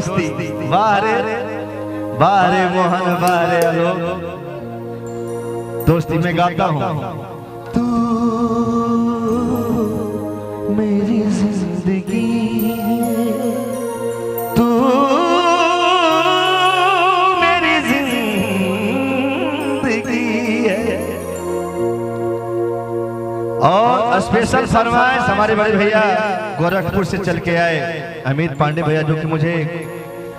दोस्ती बारे बारे मोहन बारे आलोक दोस्ती में गाता हूँ। तू मेरी जिंदगी है, तू मेरी जिंदगी है। और स्पेशल फरमाइश हमारे बड़े भैया गोरखपुर से चल के आए अमित पांडे भैया, जो कि मुझे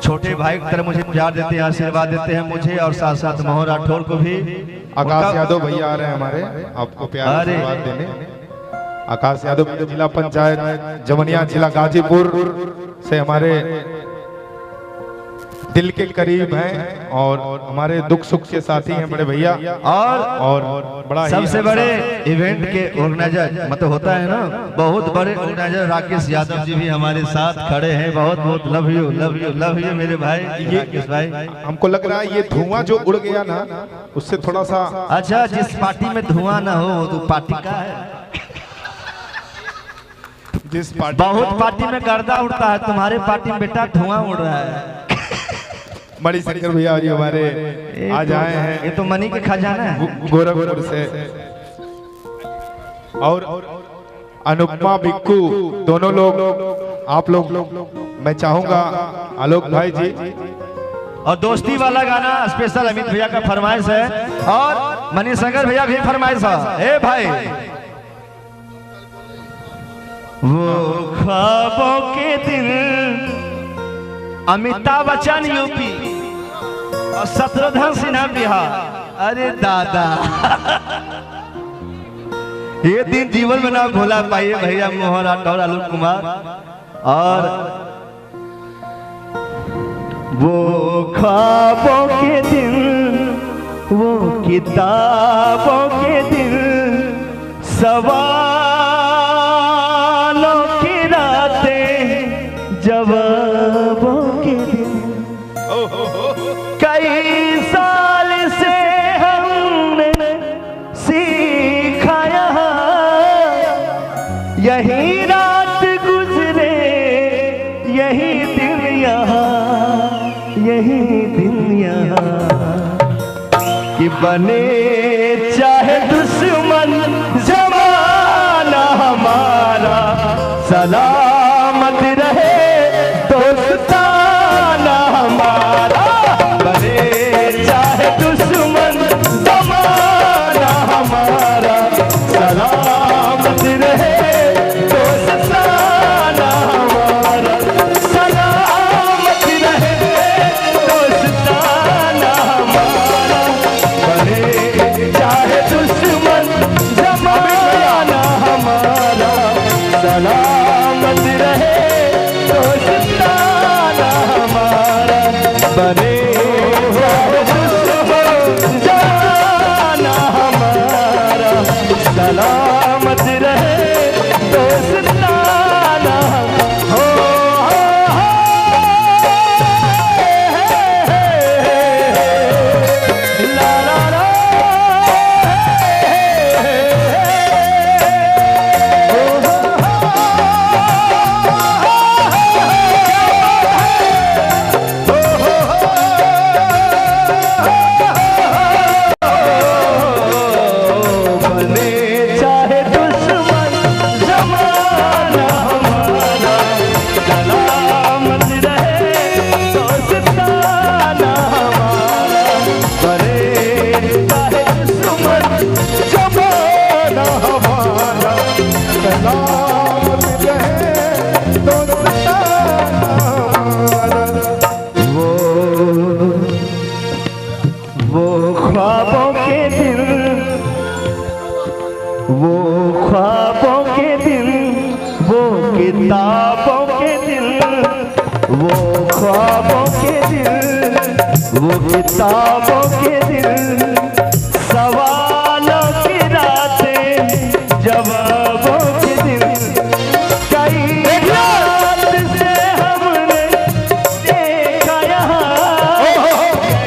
छोटे भाई की तरह मुझे प्यार देते हैं, आशीर्वाद देते हैं मुझे, और साथ साथ मोहन राठौर को भी। आकाश यादव भैया आ रहे हैं हमारे, आपको प्यार आशीर्वाद देने। आकाश यादव जिला पंचायत जमनिया जिला गाजीपुर से हमारे दिल के करीब हैं और हमारे दुख सुख के साथी हैं बड़े भैया। और बड़ा सबसे बड़े इवेंट के ऑर्गेनाइजर मतलब होता है ना, बहुत बड़े ऑर्गेनाइजर राकेश यादव जी भी हमारे साथ खड़े हैं। बहुत बहुत love you love you love you मेरे भाई राकेश भाई। हमको लग रहा है ये धुआं जो उड़ गया ना, उससे थोड़ा सा अच्छा, जिस पार्टी में धुआं ना हो तो पार्टी का है। जिस पार्टी बहुत पार्टी में गर्दा उड़ता है, तुम्हारे पार्टी में बेटा धुआं उड़ रहा है। मणिशंकर भैया जी हमारे आज आए हैं, ये तो मनी के खजाना है गोरखपुर से। और अनुपमा बिक्कू दोनों लोग, आप लोग मैं चाहूंगा आलोक भाई जी। और दोस्ती वाला गाना स्पेशल अमित भैया का फरमाइश है, और मणिशंकर भैया भी फरमाइश है। ए भाई, वो ख्वाबों के दिन, अमिताभ बच्चन यूपी और शत्रुघ्न सिन्हा बिहार। अरे दादा ये दिन जीवन में ना भूला पाइए भैया मोहन राठौर आलोक कुमार। और वो ख्वाबों के दिन, वो किताबों के दिन, सवालों की रातें, जवाबों के दिन। कई साल से हमने सीखा यहाँ, यही रात गुजरे यही दिन यहाँ, यही दिन यहाँ। कि बने चाहे दुश्मन जमाना हमारा, सलामत रहे दोस्ताना हमारा। बने चाहे दुश्मन जमाना हमारा, सलामत रहे दोस्ताना हमारा, सलामत रहे दोस्ताना हमारा। बने चाहे दुश्मन जमाना हमारा, सलामत रहे दोस्ताना हमारा। बने चाहे दुश्मन जमाना हमारा, सलामत रहे दोस्ताना। हो ला ला ला किताबों के दिल, वो ख्वाबों के दिल, वो किताबों के दिल, सवालों की रातें, जवाबों के दिल। कई रात से हमने देखा यहाँ।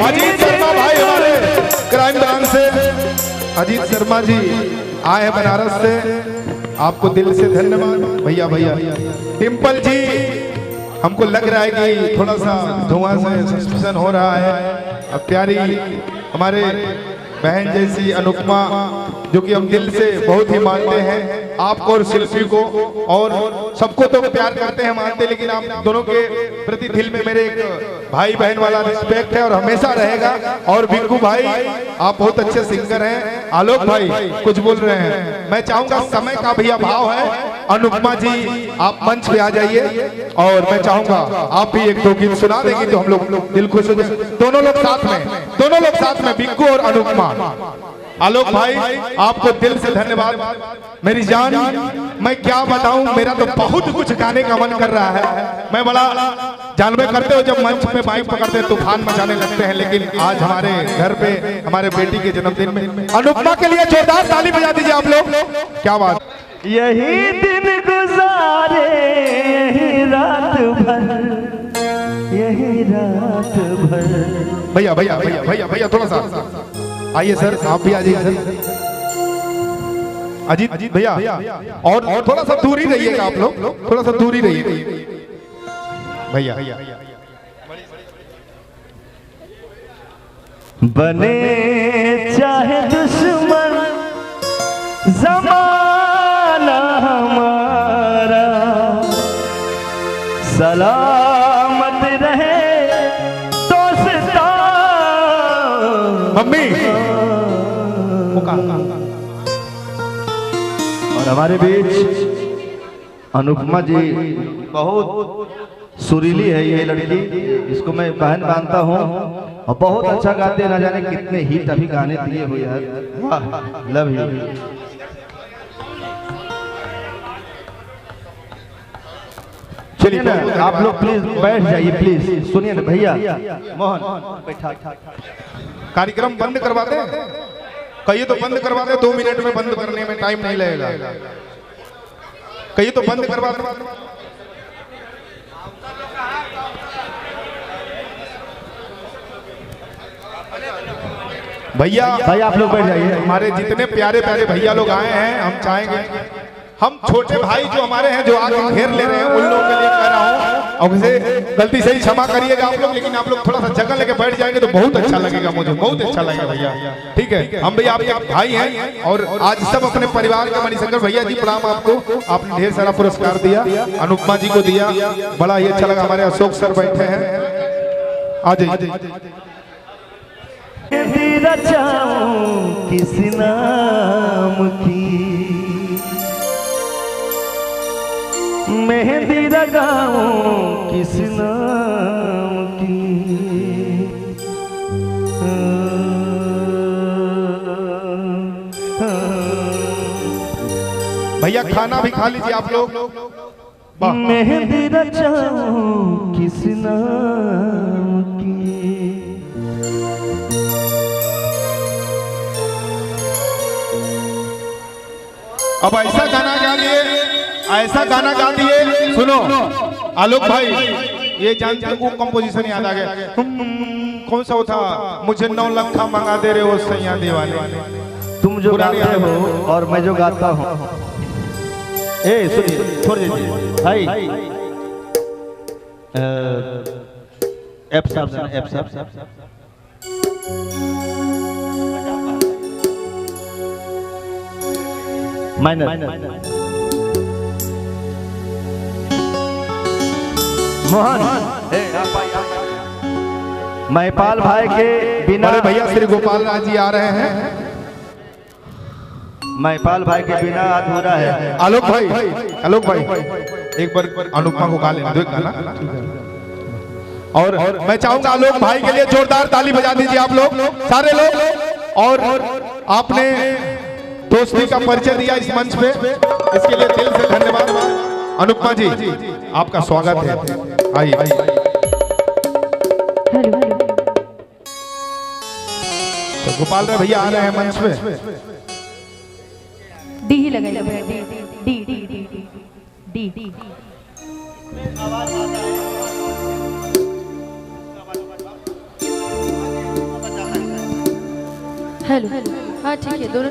अजीत शर्मा भाई हमारे क्राइम ब्रांच से, अजीत शर्मा जी आए हैं बनारस से, आपको दिल से धन्यवाद भैया। भैया डिम्पल जी हमको लग रहा है कि थोड़ा सा धुआं से सस्पेंशन हो रहा है। अब प्यारी हमारे बहन जैसी अनुपमा, जो कि हम दिल से बहुत ही मानते हैं आपको और शिल्पी को, और सबको तो प्यार करते हैं मानते, लेकिन आप दोनों के प्रति दिल में मेरे एक भाई बहन वाला रिस्पेक्ट है और हमेशा रहेगा। और बिक्कू भाई आप बहुत अच्छे सिंगर हैं। आलोक भाई कुछ बोल रहे हैं, मैं चाहूंगा समय का भी अभाव है, अनुपमा जी आप मंच पे आ जाइए और मैं चाहूंगा आप भी एक दो गीत सुना देंगे तो हम लोग दिल खुश हो जाए। दोनों लोग साथ में बिक्कू और अनुपमा। आलोक भाई आपको दिल से धन्यवाद मेरी जान। मैं क्या बताऊं, मेरा तो बहुत कुछ गाने का मन कर रहा है। मैं बड़ा जानवे करते हो जब मंच पे माइक पकड़ते हैं तूफान मचाने लगते हैं, लेकिन आज हमारे घर पे हमारे बेटी के जन्मदिन में अनुपमा के लिए जोरदार ताली बजा दीजिए आप लोग। क्या बात, यही दिन गुजारे यही रात भर, यही रात भर। भैया भैया भैया भैया भैया थोड़ा सा आइए सर, आप भी आ जाइए सर। अजीत भैया और थोड़ा सा दूर ही रहिएगा आप लोग, थोड़ा सा दूर ही रहिए भैया। बने चाहे दुश्मन जमाना हमारा, सलामत रहे दोस्ता। मम्मी और हमारे बीच अनुपमा जी बहुत सुरीली है ये लड़की, इसको मैं बहन मानता हूँ और बहुत अच्छा गाते हैं। ना जाने कितने हिट अभी गाने दिए हुए यार, वाह लव यू। चलिए ना आप लोग प्लीज बैठ जाइए, प्लीज सुनिए ना भैया। मोहन बैठा, कार्यक्रम बंद करवाते हैं, कहिए तो बंद करवाते, 2 मिनट में बंद करने में टाइम नहीं लगेगा, कहिए तो बंद करवाते। भैया भाई आप लोग बैठ जाइए। हमारे जितने प्यारे प्यारे भैया लोग आए हैं, हम चाहेंगे हम छोटे भाई जो हमारे हैं जो आगे घेर ले रहे हैं उन लोगों के लिए कह रहा हूँ, और उसे गलती से ही क्षमा करिएगा आप लोग, लेकिन आप लोग थोड़ा सा जगह लेके बैठ जाएंगे तो बहुत अच्छा लगेगा, मुझे बहुत अच्छा लगेगा भैया। ठीक है, हम भैया आपके भाई हैं और आज सब अपने परिवार के मणिशंकर भैया जी प्रणाम आपको, आपने ढेर सारा पुरस्कार दिया, अनुपमा जी को दिया, बड़ा ही अच्छा लगा। हमारे अशोक सर बैठे हैं, आ जाइए। किस नाम की मेहंदी लगाऊं, किस नाम की। भैया खाना भी खा लीजिए आप लोग। मेहंदी रचाऊं किस नाम की। अब ऐसा गाना गा दिए, ऐसा गाना गा दिए, सुनो आलोक भाई ये जानते वो कंपोजिशन याद आ गया, कौन सा था, मुझे 9 लाख मंगा दे रहे हो सैया दीवाने। तुम जो गाते हो और मैं जो गाता हूँ, ए सुनिए छोड़ दीजिए भाई, एफ साहब माइनर मोहन, महिपाल भाई के बिना भैया श्री गोपाल राज जी आ रहे हैं, महिपाल भाई के बिना अधूरा है। आलोक भाई एक बार अनुपमा को गा लेना, दो एक गाना। और मैं चाहूंगा आलोक भाई के लिए जोरदार ताली बजा दीजिए आप लोग सारे लोग। और आपने दोस्ती का परिचय दिया इस मंच पे, इसके लिए दिल से धन्यवाद। अनुपमा जी आपका स्वागत है, आइए। तो गोपाल राय भैया आ रहे हैं मंच पे। डी ही लगाइए भैया, D D D D D D. Hello, हाँ ठीक है, दोनों